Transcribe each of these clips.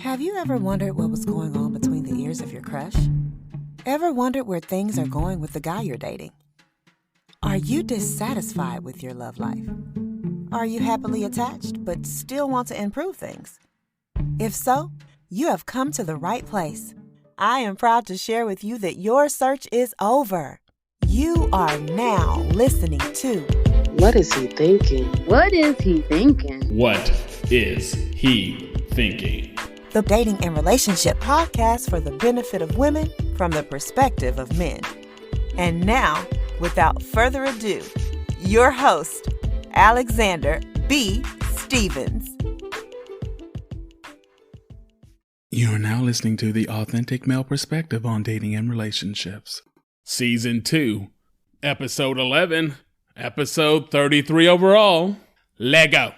Have you ever wondered what was going on between the ears of your crush? Ever wondered where things are going with the guy you're dating? Are you dissatisfied with your love life? Are you happily attached but still want to improve things? If so, you have come to the right place. I am proud to share with you that your search is over. You are now listening to What Is He Thinking? What is he thinking? What is he thinking? The dating and relationship podcast for the benefit of women from the perspective of men. And now, without further ado, your host, Alexander B. Stevens. You are now listening to the authentic male perspective on dating and relationships. Season 2, Episode 11, Episode 33 overall. Lego.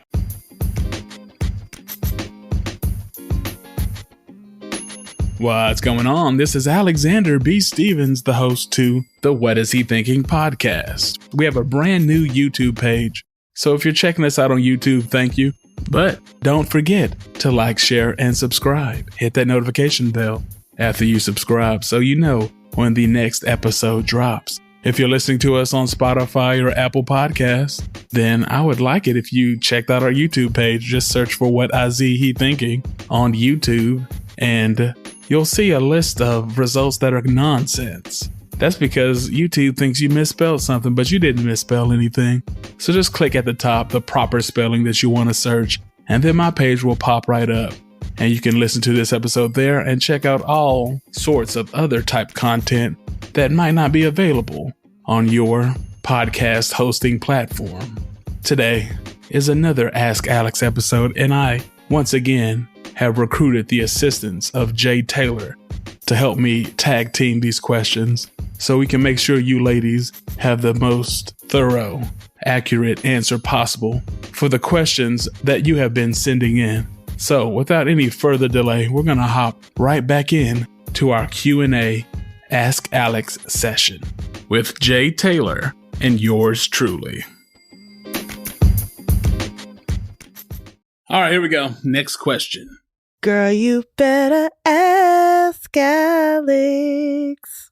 What's going on? This is Alexander B. Stevens, the host to the What Is He Thinking podcast. We have a brand new YouTube page, so if you're checking us out on YouTube, thank you. But don't forget to like, share, and subscribe. Hit that notification bell after you subscribe so you know when the next episode drops. If you're listening to us on Spotify or Apple Podcasts, then I would like it if you checked out our YouTube page. Just search for What Is He Thinking on YouTube, and you'll see a list of results that are nonsense. That's because YouTube thinks you misspelled something, but you didn't misspell anything. So just click at the top, the proper spelling that you want to search, and then my page will pop right up. And you can listen to this episode there and check out all sorts of other type content that might not be available on your podcast hosting platform. Today is another Ask Alex episode, and I, once again, have recruited the assistance of Jay Taylor to help me tag team these questions so we can make sure you ladies have the most thorough, accurate answer possible for the questions that you have been sending in. So without any further delay, we're going to hop right back in to our Q&A Ask Alex session with Jay Taylor and yours truly. All right, here we go. Next question. Girl, you better ask Alex.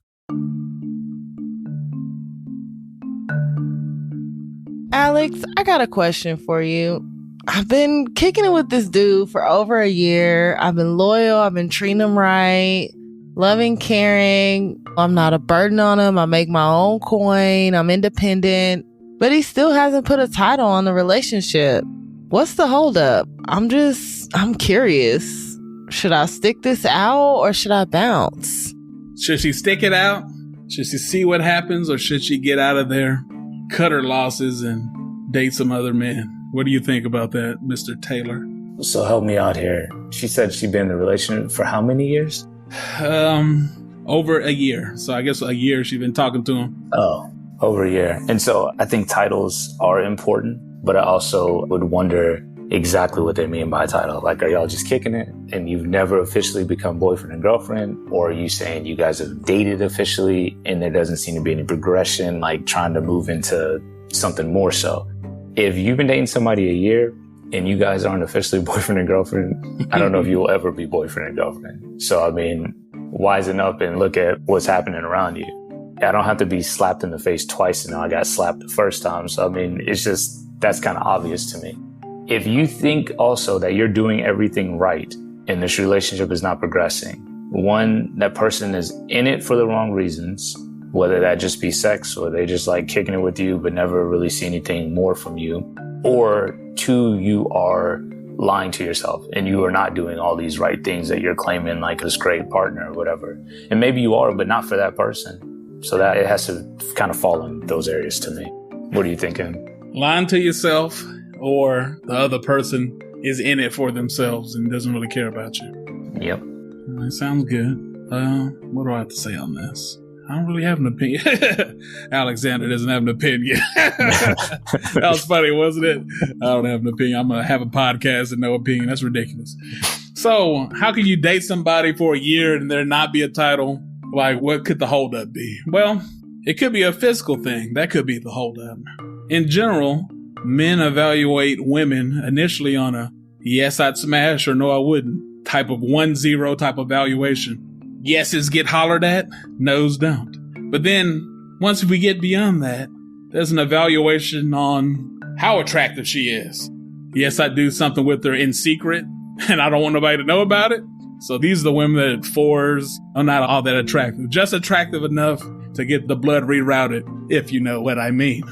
Alex, I got a question for you. I've been kicking it with this dude for over a year. I've been loyal. I've been treating him right. Loving, caring. I'm not a burden on him. I make my own coin. I'm independent. But he still hasn't put a title on the relationship. What's the holdup? I'm curious. Should I stick this out or should I bounce? Should she stick it out? Should she see what happens, or should she get out of there, cut her losses, and date some other men? What do you think about that, Mr. Taylor? So help me out here. She said she'd been in the relationship for how many years? Over a year. So I guess a year she's been talking to him. Oh, over a year. And so I think titles are important, but I also would wonder exactly what they mean by title. Like, are y'all just kicking it and you've never officially become boyfriend and girlfriend? Or are you saying you guys have dated officially and there doesn't seem to be any progression, like trying to move into something more so? If you've been dating somebody a year and you guys aren't officially boyfriend and girlfriend, I don't know if you'll ever be boyfriend and girlfriend. So, I mean, wisen up and look at what's happening around you. I don't have to be slapped in the face twice and I got slapped the first time. So, I mean, it's just, that's kind of obvious to me. If you think also that you're doing everything right and this relationship is not progressing, one, that person is in it for the wrong reasons, whether that just be sex or they just like kicking it with you but never really see anything more from you. Or two, you are lying to yourself and you are not doing all these right things that you're claiming like this great partner or whatever. And maybe you are, but not for that person. So that it has to kind of fall in those areas to me. What are you thinking? Lying to yourself, or the other person is in it for themselves and doesn't really care about you. Yep. That sounds good. What do I have to say on this? I don't really have an opinion. Alexander doesn't have an opinion. That was funny, wasn't it? I don't have an opinion. I'm going to have a podcast and no opinion. That's ridiculous. So how can you date somebody for a year and there not be a title? Like, what could the holdup be? Well, it could be a physical thing. That could be the holdup. In general, men evaluate women initially on a yes, I'd smash, or no, I wouldn't type of 1-0 type of valuation. Yeses get hollered at, nos don't. But then once we get beyond that, there's an evaluation on how attractive she is. Yes, I do something with her in secret, and I don't want nobody to know about it. So these are the women that at 4s are not all that attractive. Just attractive enough to get the blood rerouted, if you know what I mean.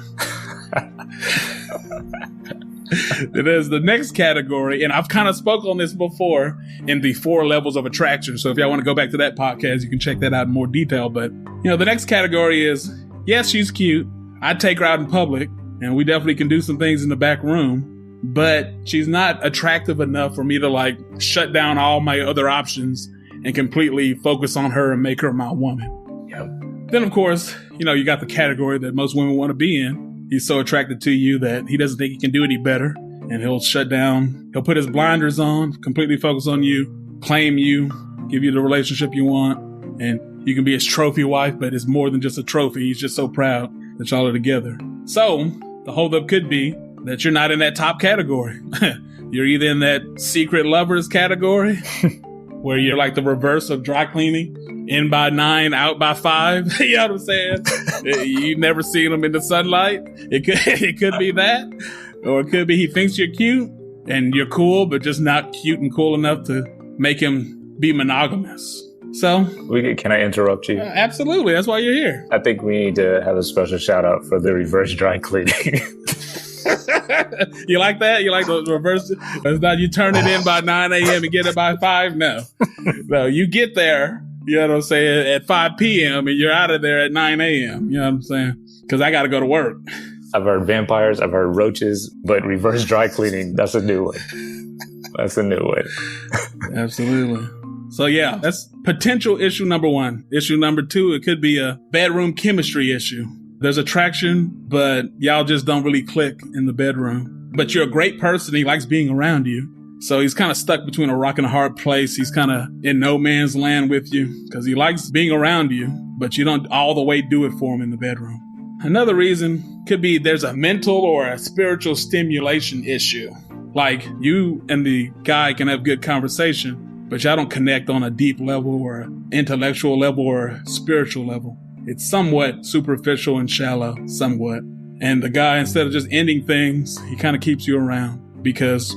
There's the next category, and I've kind of spoke on this before in the 4 levels of attraction. So if y'all want to go back to that podcast, you can check that out in more detail. But, the next category is, yes, she's cute. I'd take her out in public, and we definitely can do some things in the back room. But she's not attractive enough for me to like shut down all my other options and completely focus on her and make her my woman. Yep. Then, of course, you got the category that most women want to be in. He's so attracted to you that he doesn't think he can do any better. And he'll shut down. He'll put his blinders on, completely focus on you, claim you, give you the relationship you want. And you can be his trophy wife, but it's more than just a trophy. He's just so proud that y'all are together. So the holdup could be that you're not in that top category. You're either in that secret lovers category, where you're like the reverse of dry cleaning, in by 9, out by 5. You know what I'm saying? You've never seen him in the sunlight. It could be that, or it could be he thinks you're cute and you're cool, but just not cute and cool enough to make him be monogamous. So, can I interrupt you? Absolutely. That's why you're here. I think we need to have a special shout out for the reverse dry cleaning. You like that? You like the reverse? It's not you turn it in by 9 a.m. and get it by 5? No, you get there, you know what I'm saying, at 5 p.m. and you're out of there at 9 a.m. You know what I'm saying? Because I got to go to work. I've heard vampires, I've heard roaches, but reverse dry cleaning, that's a new one. That's a new one. Absolutely. So yeah, that's potential issue number 1. Issue number 2, it could be a bedroom chemistry issue. There's attraction, but y'all just don't really click in the bedroom. But you're a great person. He likes being around you. So he's kind of stuck between a rock and a hard place. He's kind of in no man's land with you because he likes being around you, but you don't all the way do it for him in the bedroom. Another reason could be there's a mental or a spiritual stimulation issue. Like you and the guy can have good conversation, but y'all don't connect on a deep level or intellectual level or spiritual level. It's somewhat superficial and shallow, somewhat. And the guy, instead of just ending things, he kind of keeps you around because,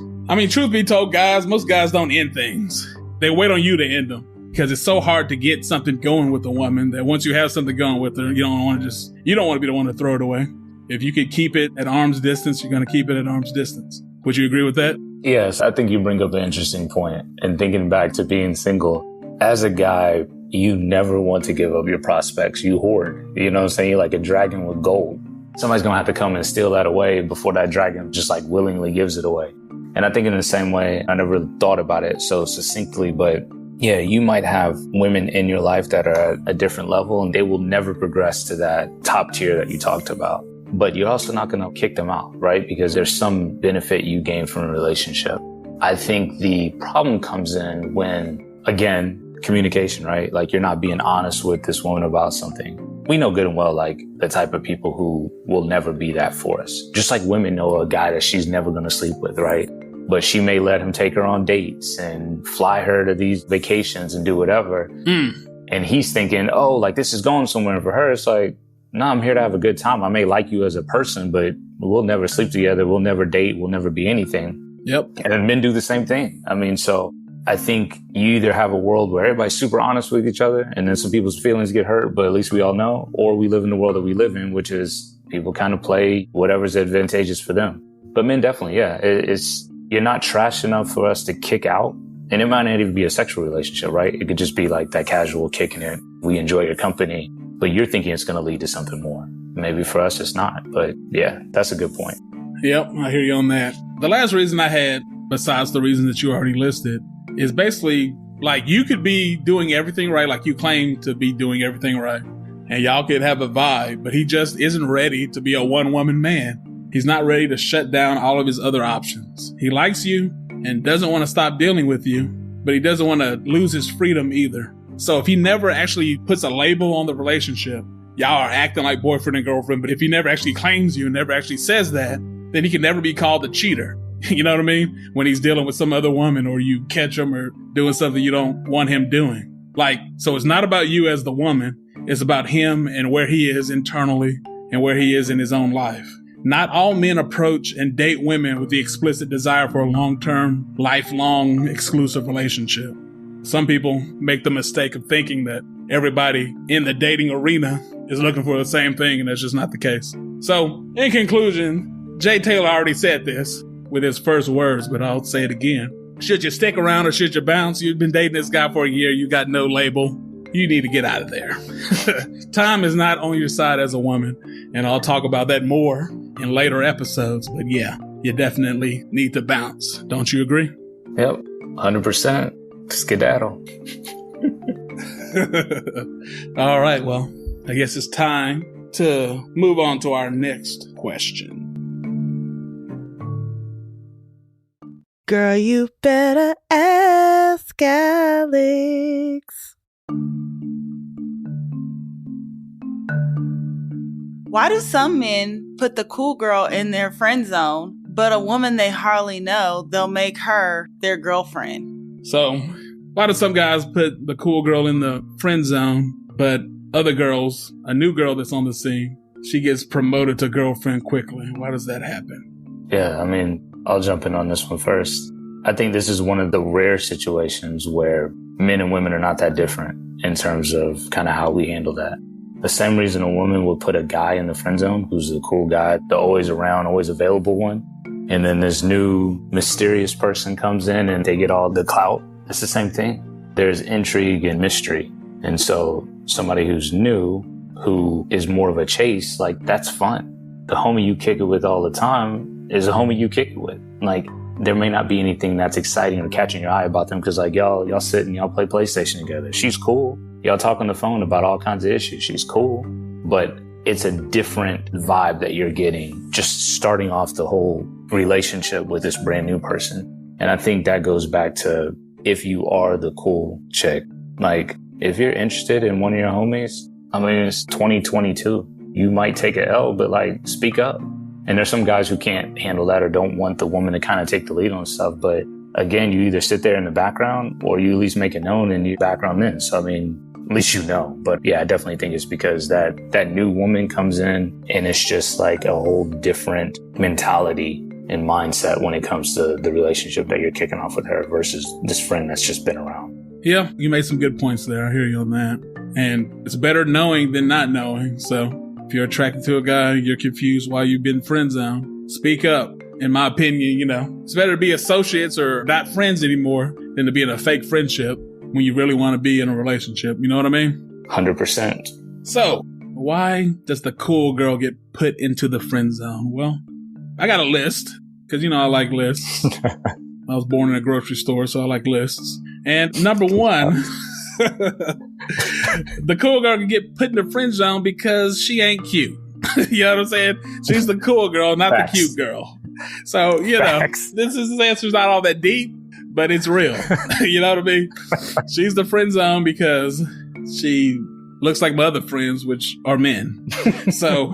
truth be told, guys, most guys don't end things. They wait on you to end them because it's so hard to get something going with a woman that once you have something going with her, you don't want to be the one to throw it away. If you could keep it at arm's distance, you're going to keep it at arm's distance. Would you agree with that? Yes, I think you bring up an interesting point. And thinking back to being single, as a guy, you never want to give up your prospects. You hoard. You know what I'm saying? You're like a dragon with gold. Somebody's going to have to come and steal that away before that dragon just like willingly gives it away. And I think in the same way, I never thought about it so succinctly, but yeah, you might have women in your life that are at a different level and they will never progress to that top tier that you talked about. But you're also not going to kick them out, right? Because there's some benefit you gain from a relationship. I think the problem comes in when, again, communication, right? Like you're not being honest with this woman about something. We know good and well, like the type of people who will never be that for us. Just like women know a guy that she's never going to sleep with, right? But she may let him take her on dates and fly her to these vacations and do whatever. And he's thinking, oh, like this is going somewhere. For her, it's like, no, I'm here to have a good time. I may like you as a person, but we'll never sleep together. We'll never date. We'll never be anything. Yep. And then men do the same thing. So I think you either have a world where everybody's super honest with each other and then some people's feelings get hurt, but at least we all know, or we live in the world that we live in, which is people kind of play whatever's advantageous for them. But men definitely, yeah, you're not trash enough for us to kick out. And it might not even be a sexual relationship, right? It could just be like that casual kicking it. We enjoy your company, but you're thinking it's going to lead to something more. Maybe for us, it's not. But yeah, that's a good point. Yep, I hear you on that. The last reason I had, besides the reason that you already listed, is basically like you could be doing everything right, like you claim to be doing everything right, and y'all could have a vibe, but he just isn't ready to be a one-woman man. He's not ready to shut down all of his other options. He likes you and doesn't want to stop dealing with you, but he doesn't want to lose his freedom either. So if he never actually puts a label on the relationship, y'all are acting like boyfriend and girlfriend, but if he never actually claims you and never actually says that, then he can never be called a cheater. You know what I mean? When he's dealing with some other woman, or you catch him or doing something you don't want him doing. Like, so it's not about you as the woman. It's about him and where he is internally and where he is in his own life. Not all men approach and date women with the explicit desire for a long-term, lifelong, exclusive relationship. Some people make the mistake of thinking that everybody in the dating arena is looking for the same thing, and that's just not the case. So, in conclusion, Jay Taylor already said this with his first words, but I'll say it again. Should you stick around or should you bounce? You've been dating this guy for a year. You got no label. You need to get out of there. Time is not on your side as a woman, and I'll talk about that more in later episodes. But yeah, you definitely need to bounce. Don't you agree? Yep, 100%. Skedaddle. All right, well, I guess it's time to move on to our next question. Girl, you better ask Alex. Why do some men put the cool girl in their friend zone, but a woman they hardly know, they'll make her their girlfriend? So, why do some guys put the cool girl in the friend zone, but other girls, a new girl that's on the scene, she gets promoted to girlfriend quickly? Why does that happen? Yeah, I mean, I'll jump in on this one first. I think this is one of the rare situations where men and women are not that different in terms of kind of how we handle that. The same reason a woman would put a guy in the friend zone who's the cool guy, the always around, always available one. And then this new mysterious person comes in and they get all the clout. It's the same thing. There's intrigue and mystery. And so somebody who's new, who is more of a chase, like, that's fun. The homie you kick it with all the time is a homie you kick it with. Like, there may not be anything that's exciting or catching your eye about them because, like, y'all sit and y'all play PlayStation together. She's cool. Y'all talk on the phone about all kinds of issues. She's cool. But it's a different vibe that you're getting just starting off the whole relationship with this brand new person. And I think that goes back to, if you are the cool chick, like, if you're interested in one of your homies, I mean, it's 2022. You might take a L, but, like, speak up. And there's some guys who can't handle that or don't want the woman to kind of take the lead on stuff. But again, you either sit there in the background or you at least make it known in your background then. So, I mean, at least you know. But yeah, I definitely think it's because that new woman comes in and it's just like a whole different mentality and mindset when it comes to the relationship that you're kicking off with her versus this friend that's just been around. Yeah, you made some good points there. I hear you on that. And it's better knowing than not knowing. So if you're attracted to a guy, you're confused why you've been friend zoned, speak up. In my opinion, you know, it's better to be associates or not friends anymore than to be in a fake friendship when you really want to be in a relationship. You know what I mean? 100%. So why does the cool girl get put into the friend zone? Well, I got a list because, you know, I like lists. I was born in a grocery store, so I like lists. And number one, the cool girl can get put in the friend zone because she ain't cute. You know what I'm saying? She's the cool girl, not Facts. the cute girl. So, you know, this answer's not all that deep, but it's real. You know what I mean? She's the friend zone because she looks like my other friends, which are men. So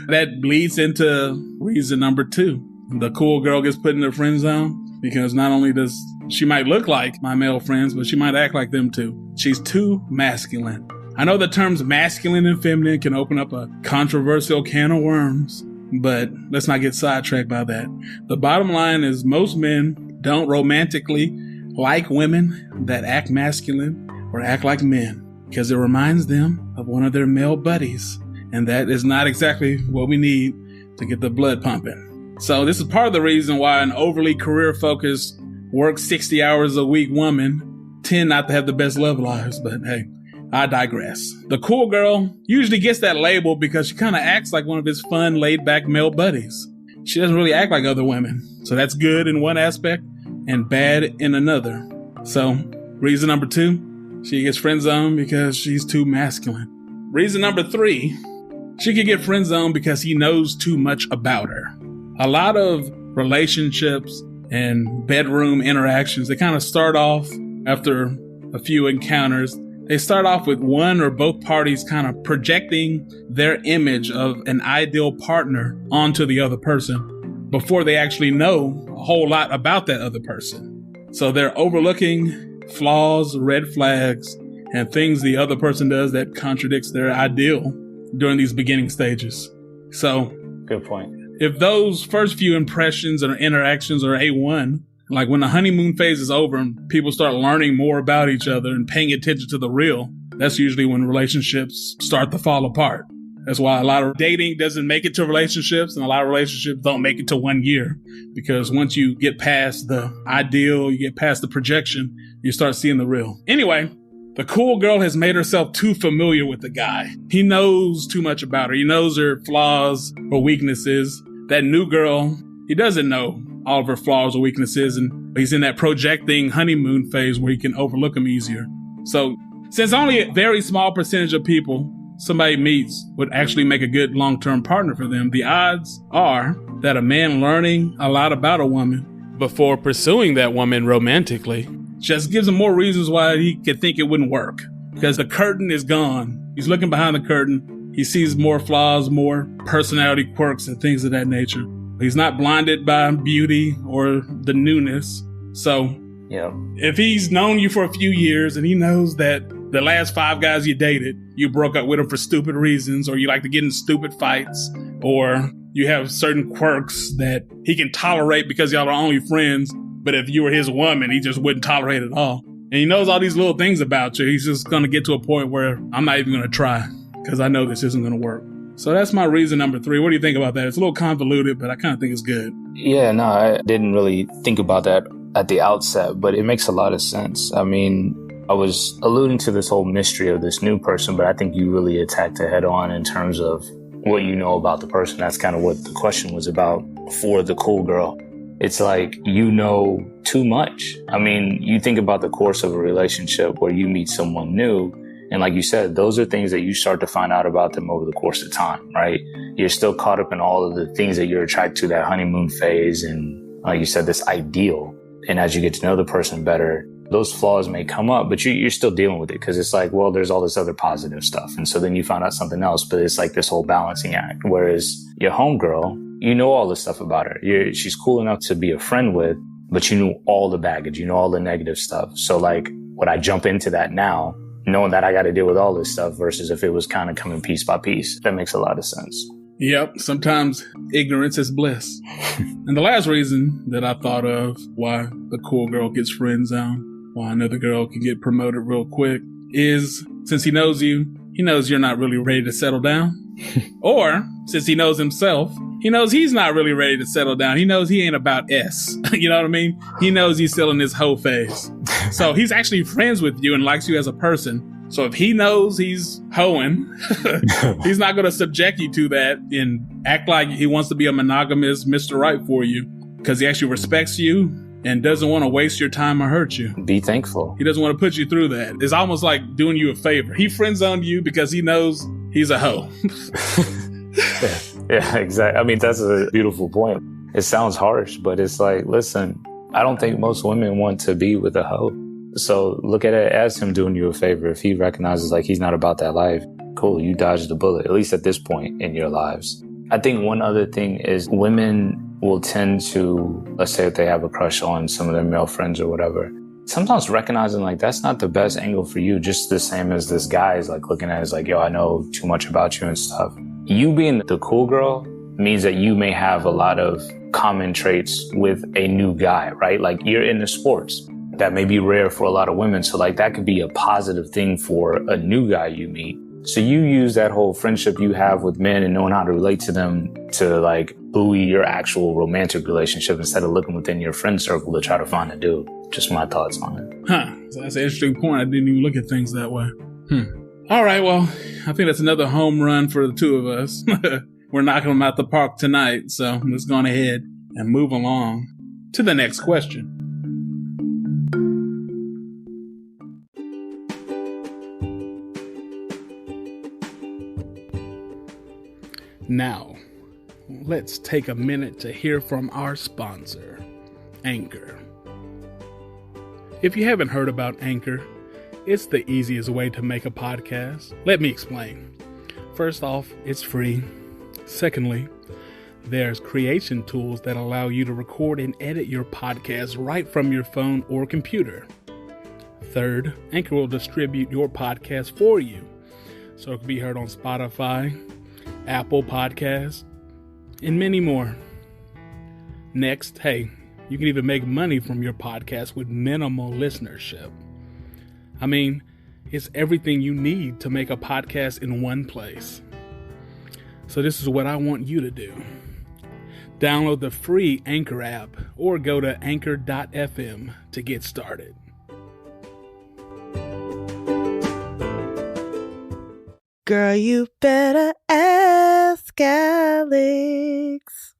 that leads into reason number two. The cool girl gets put in the friend zone because not only does she might look like my male friends, but she might act like them too. She's too masculine. I know the terms masculine and feminine can open up a controversial can of worms, but let's not get sidetracked by that. The bottom line is most men don't romantically like women that act masculine or act like men because it reminds them of one of their male buddies. And that is not exactly what we need to get the blood pumping. So this is part of the reason why an overly career-focused, work 60 hours a week woman tend not to have the best love lives. But hey, I digress. The cool girl usually gets that label because she kind of acts like one of his fun, laid-back male buddies. She doesn't really act like other women. So that's good in one aspect and bad in another. So reason number two, she gets friend zoned because she's too masculine. Reason number three, she could get friend zoned because he knows too much about her. A lot of relationships and bedroom interactions, they kind of start off after a few encounters. They start off with one or both parties kind of projecting their image of an ideal partner onto the other person. before they actually know a whole lot about that other person. So they're overlooking flaws, red flags, and things the other person does that contradicts their ideal during these beginning stages. So, good point. If those first few impressions or interactions are A1, like when the honeymoon phase is over and people start learning more about each other and paying attention to the real, that's usually when relationships start to fall apart. That's why a lot of dating doesn't make it to relationships, and a lot of relationships don't make it to 1 year. Because once you get past the ideal, you get past the projection, you start seeing the real. Anyway, the cool girl has made herself too familiar with the guy. He knows too much about her. He knows her flaws or weaknesses. That new girl, he doesn't know all of her flaws or weaknesses, and he's in that projecting honeymoon phase where he can overlook them easier. So, since only a very small percentage of people somebody meets would actually make a good long-term partner for them, the odds are that a man learning a lot about a woman before pursuing that woman romantically just gives him more reasons why he could think it wouldn't work. Because the curtain is gone. He's looking behind the curtain. He sees more flaws, more personality quirks and things of that nature. He's not blinded by beauty or the newness. So if he's known you for a few years and he knows that the last 5 guys you dated, you broke up with them for stupid reasons, or you like to get in stupid fights, or you have certain quirks that he can tolerate because y'all are only friends, but if you were his woman, he just wouldn't tolerate it at all. And he knows all these little things about you. He's just going to get to a point where I'm not even going to try because I know this isn't going to work. So that's my reason number 3. What do you think about that? It's a little convoluted, but I kind of think it's good. Yeah, no, I didn't really think about that at the outset, but it makes a lot of sense. I mean, I was alluding to this whole mystery of this new person, but I think you really attacked it head on in terms of what you know about the person. That's kind of what the question was about for the cool girl. It's like, you know too much. I mean, you think about the course of a relationship where you meet someone new, and like you said, those are things that you start to find out about them over the course of time, right? You're still caught up in all of the things that you're attracted to, that honeymoon phase, and like you said, this ideal. And as you get to know the person better, those flaws may come up, but you're still dealing with it because it's like, well, there's all this other positive stuff. And so then you find out something else, but it's like this whole balancing act. Whereas your homegirl, you know all this stuff about her. She's cool enough to be a friend with, but you knew all the baggage, you know all the negative stuff. So like, would I jump into that now, knowing that I got to deal with all this stuff versus if it was kind of coming piece by piece? That makes a lot of sense. Yep, sometimes ignorance is bliss. And the last reason that I thought of why the cool girl gets friend zoned, why another girl can get promoted real quick, is since he knows you, he knows you're not really ready to settle down. Or since he knows himself, he knows he's not really ready to settle down. He knows he ain't about S. You know what I mean? He knows he's still in his hoe phase. So he's actually friends with you and likes you as a person. So if he knows he's hoeing, he's not going to subject you to that and act like he wants to be a monogamous Mr. Right for you, because he actually respects you and doesn't want to waste your time or hurt you. Be thankful. He doesn't want to put you through that. It's almost like doing you a favor. He friend-zoned you because he knows he's a hoe. Yeah, exactly. I mean, that's a beautiful point. It sounds harsh, but it's like, listen, I don't think most women want to be with a hoe. So look at it as him doing you a favor. If he recognizes like he's not about that life, cool, you dodged the bullet, at least at this point in your lives. I think one other thing is women will tend to, let's say if they have a crush on some of their male friends or whatever, sometimes recognizing like that's not the best angle for you, just the same as this guy is like looking at it as like, yo, I know too much about you and stuff. You being the cool girl means that you may have a lot of common traits with a new guy, right? Like you're into sports. That may be rare for a lot of women. So like that could be a positive thing for a new guy you meet. So you use that whole friendship you have with men and knowing how to relate to them to like buoy your actual romantic relationship instead of looking within your friend circle to try to find a dude. Just my thoughts on it. So that's an interesting point. I didn't even look at things that way. All right, well, I think that's another home run for the two of us. We're knocking them out the park tonight. So let's go on ahead and move along to the next question. Now, let's take a minute to hear from our sponsor, Anchor. If you haven't heard about Anchor, it's the easiest way to make a podcast. Let me explain. First off, it's free. Secondly, there's creation tools that allow you to record and edit your podcast right from your phone or computer. Third, Anchor will distribute your podcast for you, so it can be heard on Spotify, Apple Podcasts, and many more. Next, hey, you can even make money from your podcast with minimal listenership. I mean, it's everything you need to make a podcast in one place. So this is what I want you to do. Download the free Anchor app or go to anchor.fm to get started. Girl, you better ask Alex.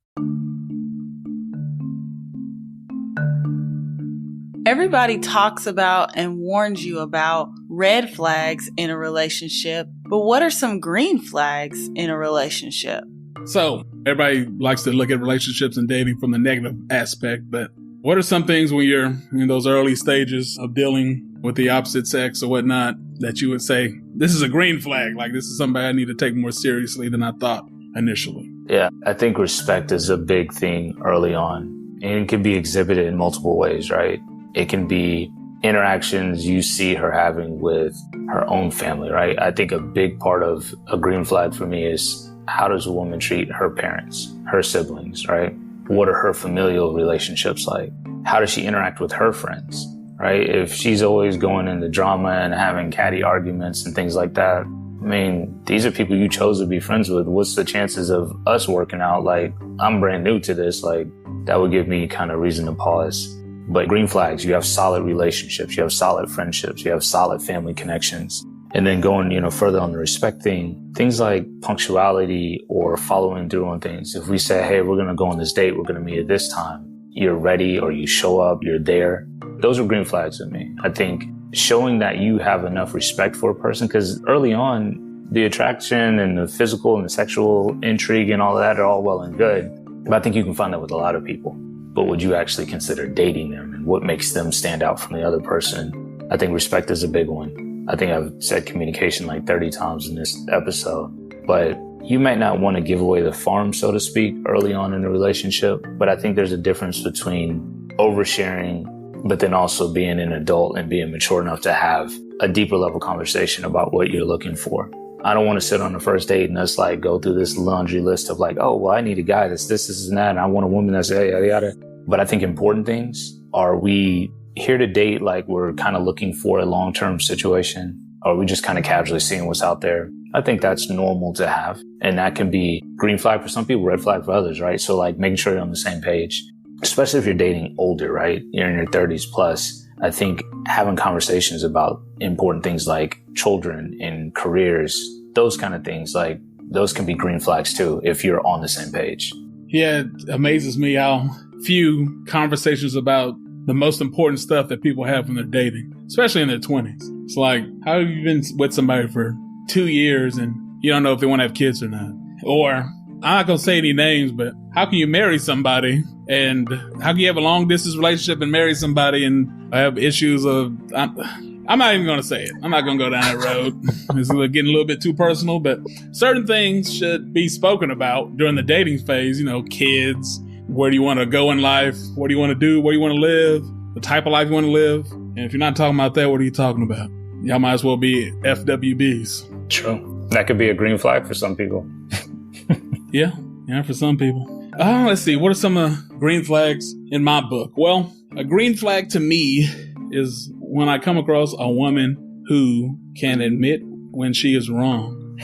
Everybody talks about and warns you about red flags in a relationship, but what are some green flags in a relationship? So, everybody likes to look at relationships and dating from the negative aspect, but what are some things when you're in those early stages of dealing with the opposite sex or whatnot that you would say, this is a green flag, like this is somebody I need to take more seriously than I thought initially? Yeah, I think respect is a big thing early on, and it can be exhibited in multiple ways, right? It can be interactions you see her having with her own family, right? I think a big part of a green flag for me is, how does a woman treat her parents, her siblings, right? What are her familial relationships like? How does she interact with her friends, right? If she's always going into drama and having catty arguments and things like that, I mean, these are people you chose to be friends with. What's the chances of us working out? Like, I'm brand new to this. Like, that would give me kind of reason to pause. But green flags, you have solid relationships, you have solid friendships, you have solid family connections. And then going, further on the respect thing, things like punctuality or following through on things. If we say, hey, we're going to go on this date, we're going to meet at this time, you're ready, or you show up, you're there. Those are green flags to me. I think showing that you have enough respect for a person, because early on, the attraction and the physical and the sexual intrigue and all of that are all well and good. But I think you can find that with a lot of people. But would you actually consider dating them, and what makes them stand out from the other person? I think respect is a big one. I think I've said communication like 30 times in this episode, but you might not want to give away the farm, so to speak, early on in a relationship. But I think there's a difference between oversharing, but then also being an adult and being mature enough to have a deeper level conversation about what you're looking for. I don't want to sit on the first date and us like go through this laundry list of like, oh, well, I need a guy that's this, and that. And I want a woman that's yada, yada. But I think important things are, we here to date like we're kind of looking for a long-term situation, or are we just kind of casually seeing what's out there? I think that's normal to have. And that can be green flag for some people, red flag for others, right? So like making sure you're on the same page, especially if you're dating older, right? You're in your 30s plus. I think having conversations about important things like children and careers, those kind of things, like those can be green flags too, if you're on the same page. Yeah, it amazes me how few conversations about the most important stuff that people have when they're dating, especially in their 20s. It's like, how have you been with somebody for 2 years and you don't know if they want to have kids or not? Or, I'm not going to say any names, but how can you marry somebody, and how can you have a long distance relationship and marry somebody and have issues of, I'm not even going to say it. I'm not going to go down that road. It's getting a little bit too personal, but certain things should be spoken about during the dating phase. Kids, where do you want to go in life? What do you want to do? Where do you want to live? The type of life you want to live? And if you're not talking about that, what are you talking about? Y'all might as well be FWBs. True. That could be a green flag for some people. Yeah, for some people. Let's see. What are some green flags in my book? Well, a green flag to me is when I come across a woman who can admit when she is wrong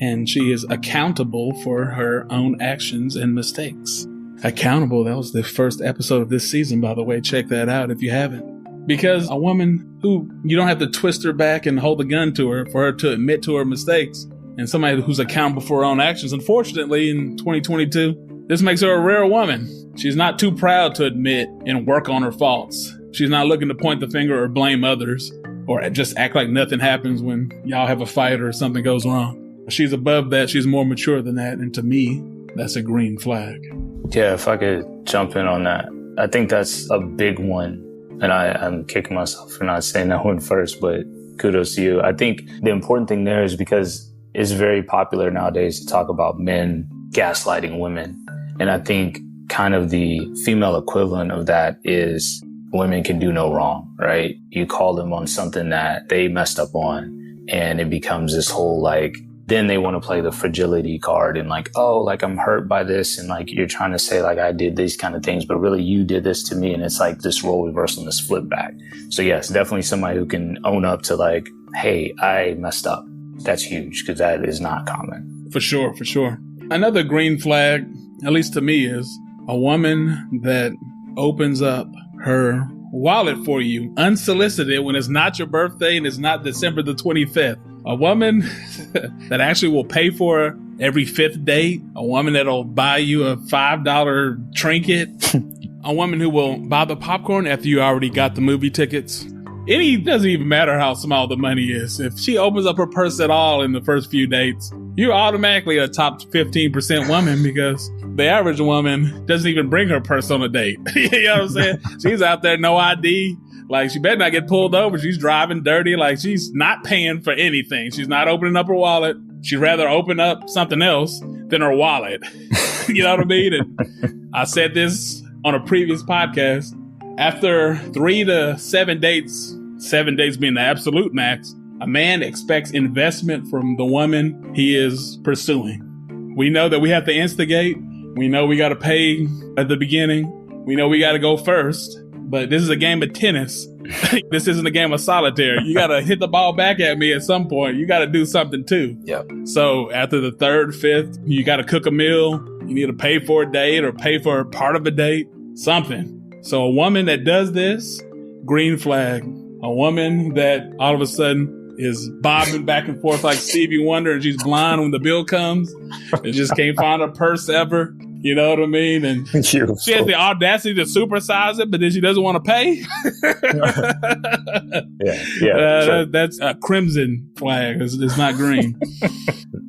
and she is accountable for her own actions and mistakes. Accountable, that was the first episode of this season, by the way. Check that out if you haven't. Because a woman who you don't have to twist her back and hold a gun to her for her to admit to her mistakes, and somebody who's accountable for her own actions. Unfortunately, in 2022, this makes her a rare woman. She's not too proud to admit and work on her faults. She's not looking to point the finger or blame others or just act like nothing happens when y'all have a fight or something goes wrong. She's above that. She's more mature than that. And to me, that's a green flag. Yeah, if I could jump in on that. I think that's a big one. And I'm kicking myself for not saying that one first, but kudos to you. I think the important thing there is because it's very popular nowadays to talk about men gaslighting women. And I think kind of the female equivalent of that is women can do no wrong, right? You call them on something that they messed up on, and it becomes this whole like, then they want to play the fragility card and like, oh, like I'm hurt by this. And like, you're trying to say like, I did these kind of things, but really you did this to me. And it's like this role reversal and this flip back. So yes, definitely somebody who can own up to like, hey, I messed up. That's huge because that is not common. For sure. Another green flag, at least to me, is a woman that opens up her wallet for you unsolicited when it's not your birthday and it's not December the 25th. A woman that actually will pay for every fifth date. A woman that'll buy you a $5 trinket. A woman who will buy the popcorn after you already got the movie tickets. It doesn't even matter how small the money is. If she opens up her purse at all in the first few dates, you're automatically a top 15% woman because the average woman doesn't even bring her purse on a date. You know what I'm saying? She's out there, no ID. Like, she better not get pulled over. She's driving dirty. Like, she's not paying for anything. She's not opening up her wallet. She'd rather open up something else than her wallet. You know what I mean? And I said this on a previous podcast. After 3 to 7 dates, 7 dates being the absolute max, a man expects investment from the woman he is pursuing. We know that we have to instigate. We know we got to pay at the beginning. We know we got to go first. But this is a game of tennis. This isn't a game of solitaire. You got to hit the ball back at me at some point. You got to do something too. Yep. So after the third, fifth, you got to cook a meal. You need to pay for a date or pay for part of a date, something. So a woman that does this, green flag. A woman that all of a sudden is bobbing back and forth like Stevie Wonder and she's blind when the bill comes and just can't find her purse ever. You know what I mean? And she has the audacity to supersize it, but then she doesn't want to pay. Sure. That's a crimson flag. It's not green.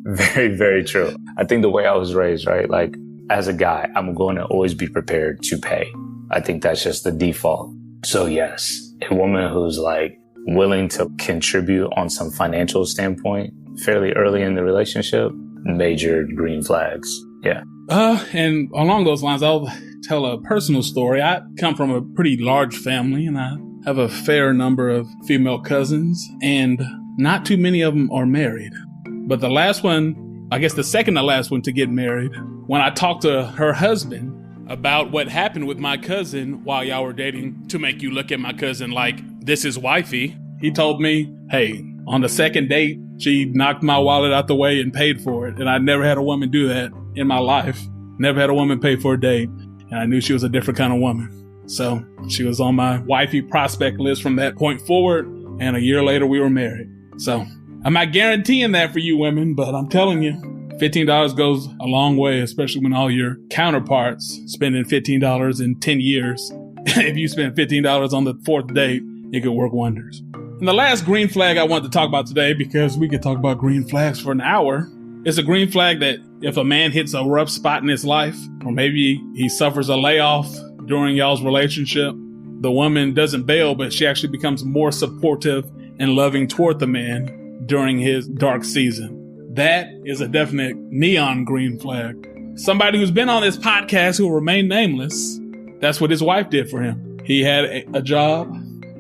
Very, very true. I think the way I was raised, right? Like, as a guy, I'm going to always be prepared to pay. I think that's just the default. So yes, a woman who's like willing to contribute on some financial standpoint fairly early in the relationship, major green flags. Yeah. And along those lines, I'll tell a personal story. I come from a pretty large family and I have a fair number of female cousins and not too many of them are married. But the last one, I guess the second to last one to get married, when I talked to her husband about what happened with my cousin while y'all were dating to make you look at my cousin like this is wifey, he told me, hey, on the second date, she knocked my wallet out the way and paid for it. And I never had a woman do that in my life. Never had a woman pay for a date. And I knew she was a different kind of woman. So she was on my wifey prospect list from that point forward. And a year later, we were married. So I'm not guaranteeing that for you women, but I'm telling you, $15 goes a long way, especially when all your counterparts spending $15 in 10 years. If you spend $15 on the fourth date, it could work wonders. And the last green flag I want to talk about today, because we could talk about green flags for an hour, is a green flag that if a man hits a rough spot in his life, or maybe he suffers a layoff during y'all's relationship, the woman doesn't bail, but she actually becomes more supportive and loving toward the man during his dark season. That is a definite neon green flag. Somebody who's been on this podcast who will remain nameless, that's what his wife did for him. He had a job.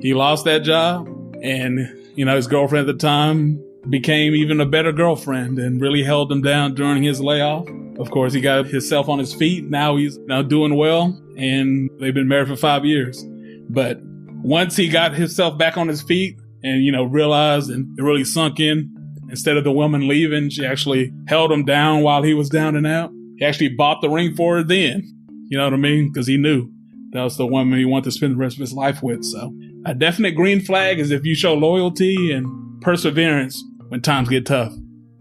He lost that job. And, his girlfriend at the time became even a better girlfriend and really held him down during his layoff. Of course, he got himself on his feet. Now he's doing well. And they've been married for 5 years. But once he got himself back on his feet and, realized and it really sunk in, instead of the woman leaving, she actually held him down while he was down and out. He actually bought the ring for her then. You know what I mean? Because he knew that was the woman he wanted to spend the rest of his life with. So a definite green flag is if you show loyalty and perseverance when times get tough.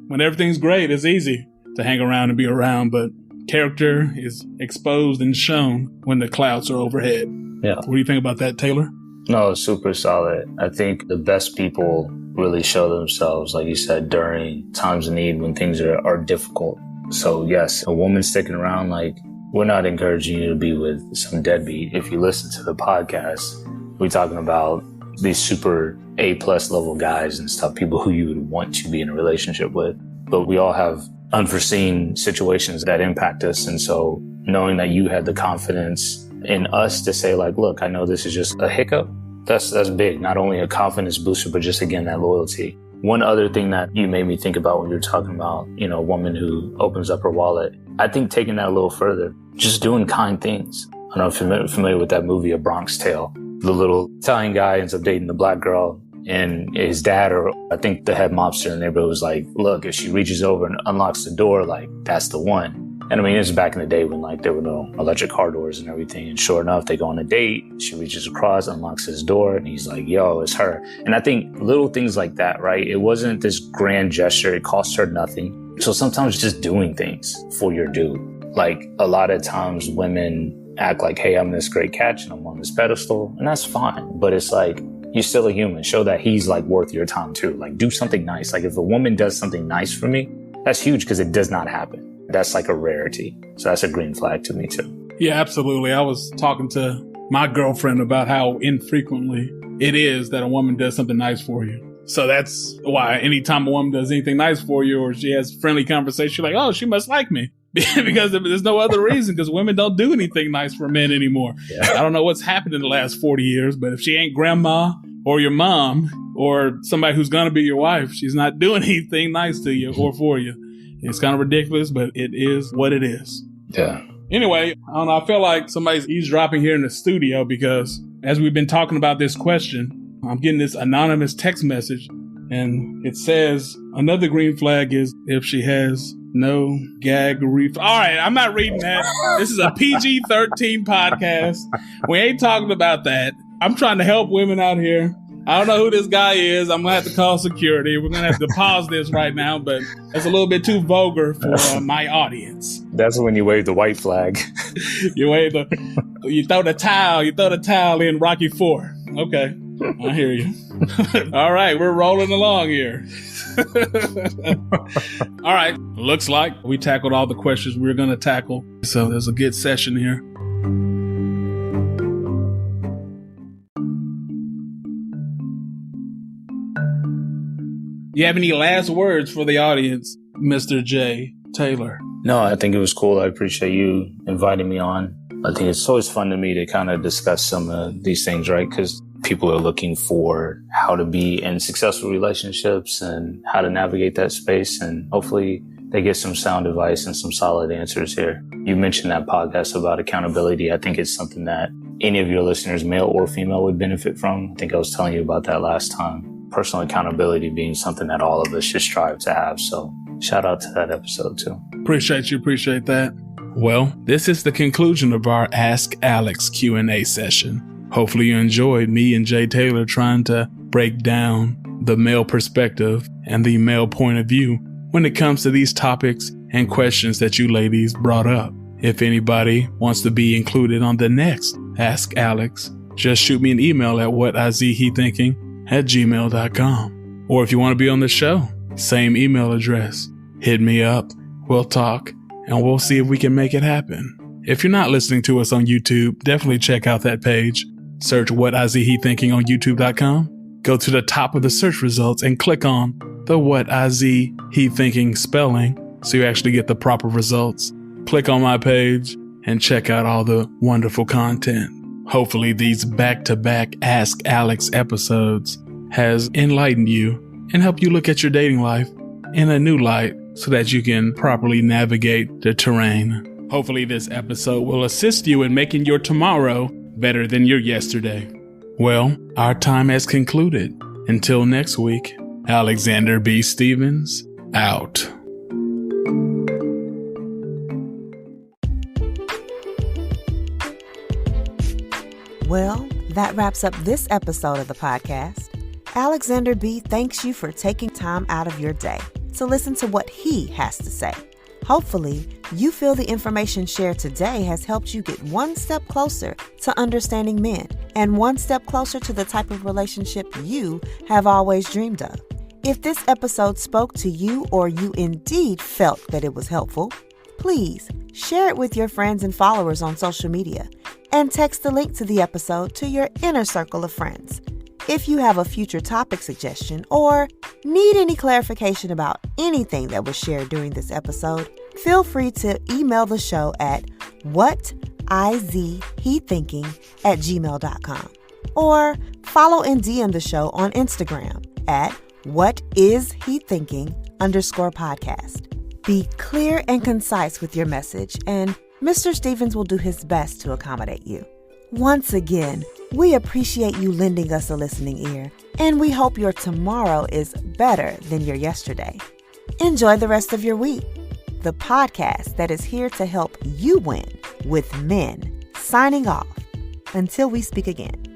When everything's great, it's easy to hang around and be around, but character is exposed and shown when the clouds are overhead. Yeah. What do you think about that, Taylor? No, super solid. I think the best people really show themselves, like you said, during times of need when things are difficult. So yes, a woman sticking around, like, we're not encouraging you to be with some deadbeat. If you listen to the podcast, we're talking about these super A+ level guys and stuff, people who you would want to be in a relationship with. But we all have unforeseen situations that impact us. And so knowing that you had the confidence in us to say like, look, I know this is just a hiccup. That's big. Not only a confidence booster, but just again, that loyalty. One other thing that you made me think about when you were talking about, a woman who opens up her wallet, I think taking that a little further, just doing kind things. I don't know if you're familiar with that movie, A Bronx Tale. The little Italian guy ends up dating the black girl, and his dad, or I think the head mobster in the neighborhood, was like, look, if she reaches over and unlocks the door, like, that's the one. And I mean, this is back in the day when like there were no electric car doors and everything. And sure enough, they go on a date. She reaches across, unlocks his door, and he's like, yo, it's her. And I think little things like that, right? It wasn't this grand gesture. It cost her nothing. So sometimes just doing things for your dude. Like a lot of times women act like, hey, I'm this great catch and I'm on this pedestal. And that's fine. But it's like, you're still a human. Show that he's like worth your time too. Like do something nice. Like if a woman does something nice for me, that's huge because it does not happen. That's like a rarity. So that's a green flag to me too. Yeah, absolutely. I was talking to my girlfriend about how infrequently it is that a woman does something nice for you. So that's why anytime a woman does anything nice for you or she has friendly conversation, you're like, oh, she must like me. Because there's no other reason, because women don't do anything nice for men anymore. Yeah. I don't know what's happened in the last 40 years, but if she ain't grandma or your mom or somebody who's going to be your wife, she's not doing anything nice to you or for you. It's kind of ridiculous, but it is what it is. Yeah. Anyway, I don't know. I feel like somebody's eavesdropping here in the studio because as we've been talking about this question, I'm getting this anonymous text message and it says another green flag is if she has no gag reflex. All right, I'm not reading that. This is a PG-13 podcast. We ain't talking about that. I'm trying to help women out here. I don't know who this guy is. I'm going to have to call security. We're going to have to pause this right now, but it's a little bit too vulgar for my audience. That's when you wave the white flag. You throw the towel in Rocky IV. Okay, I hear you. All right, we're rolling along here. All right, looks like we tackled all the questions we were going to tackle. So there's a good session here. You have any last words for the audience, Mr. J. Taylor? No, I think it was cool. I appreciate you inviting me on. I think it's always fun to me to kind of discuss some of these things, right? Because people are looking for how to be in successful relationships and how to navigate that space. And hopefully they get some sound advice and some solid answers here. You mentioned that podcast about accountability. I think it's something that any of your listeners, male or female, would benefit from. I think I was telling you about that last time. Personal accountability being something that all of us should strive to have. So shout out to that episode too. Appreciate that. Well, this is the conclusion of our Ask Alex Q&A session. Hopefully you enjoyed me and Jay Taylor trying to break down the male perspective and the male point of view when it comes to these topics and questions that you ladies brought up. If anybody wants to be included on the next Ask Alex, just shoot me an email at whatizhethinking@gmail.com. Or if you want to be on the show, same email address. Hit me up, we'll talk, and we'll see if we can make it happen. If you're not listening to us on YouTube, definitely check out that page. Search What Is He Thinking on YouTube.com. Go to the top of the search results and click on the What Is He Thinking spelling so you actually get the proper results. Click on my page and check out all the wonderful content. Hopefully these back-to-back Ask Alex episodes has enlightened you and helped you look at your dating life in a new light so that you can properly navigate the terrain. Hopefully this episode will assist you in making your tomorrow better than your yesterday. Well, our time has concluded. Until next week, Alexander B. Stevens, out. Well, that wraps up this episode of the podcast. Alexander B. thanks you for taking time out of your day to listen to what he has to say. Hopefully, you feel the information shared today has helped you get one step closer to understanding men and one step closer to the type of relationship you have always dreamed of. If this episode spoke to you or you indeed felt that it was helpful, please share it with your friends and followers on social media and text the link to the episode to your inner circle of friends. If you have a future topic suggestion or need any clarification about anything that was shared during this episode, feel free to email the show at whatishethinking@gmail.com. Or follow and DM the show on Instagram at whatishethinking_podcast. Be clear and concise with your message, and Mr. Stevens will do his best to accommodate you. Once again, we appreciate you lending us a listening ear, and we hope your tomorrow is better than your yesterday. Enjoy the rest of your week. The podcast that is here to help you win with men. Signing off. Until we speak again.